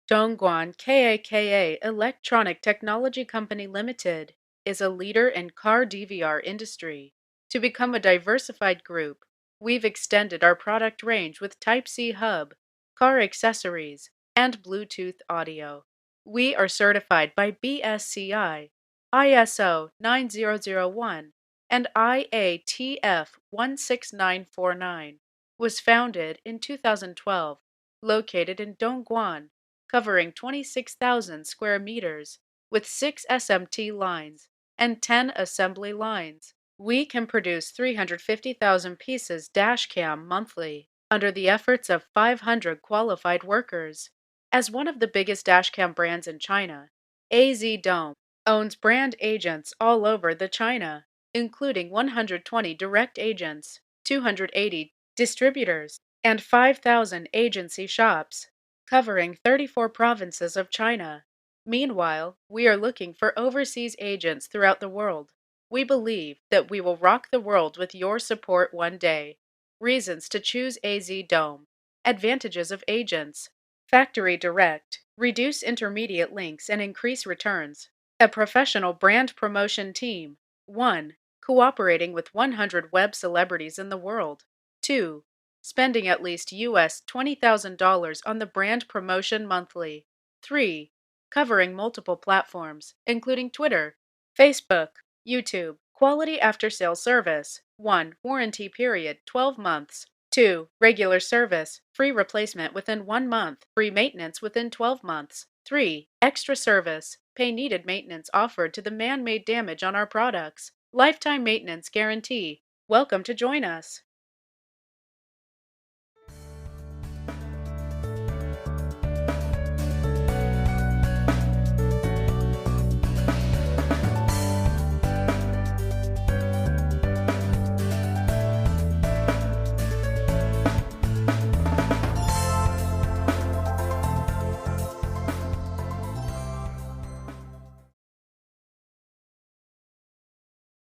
Dongguan KAKA Electronic Technology Company Limited is a leader in car DVR industry. To become a diversified group, we've extended our product range with Type-C hub, car accessories, and Bluetooth audio. We are certified by BSCI, ISO 9001, and IATF 16949. Was founded in 2012, located in Dongguan, covering 26,000 square meters, with 6 SMT lines and 10 assembly lines. We can produce 350,000 pieces dashcam monthly under the efforts of 500 qualified workers. As one of the biggest dashcam brands in China, Azdome owns brand agents all over the China, including 120 direct agents, 280 distributors, and 5,000 agency shops, covering 34 provinces of China. Meanwhile, we are looking for overseas agents throughout the world. We believe that we will rock the world with your support one day. Reasons to choose AZ Dome. Advantages of agents. Factory direct. Reduce intermediate links and increase returns. A professional brand promotion team. 1. Cooperating with 100 web celebrities in the world. 2. Spending at least US $20,000 on the brand promotion monthly. 3. Covering multiple platforms, including Twitter, Facebook, YouTube. Quality after-sales service. 1. Warranty period, 12 months. 2. Regular service, free replacement within 1 month, free maintenance within 12 months. 3. Extra service, pay needed maintenance offered to the man-made damage on our products. Lifetime maintenance guarantee. Welcome to join us.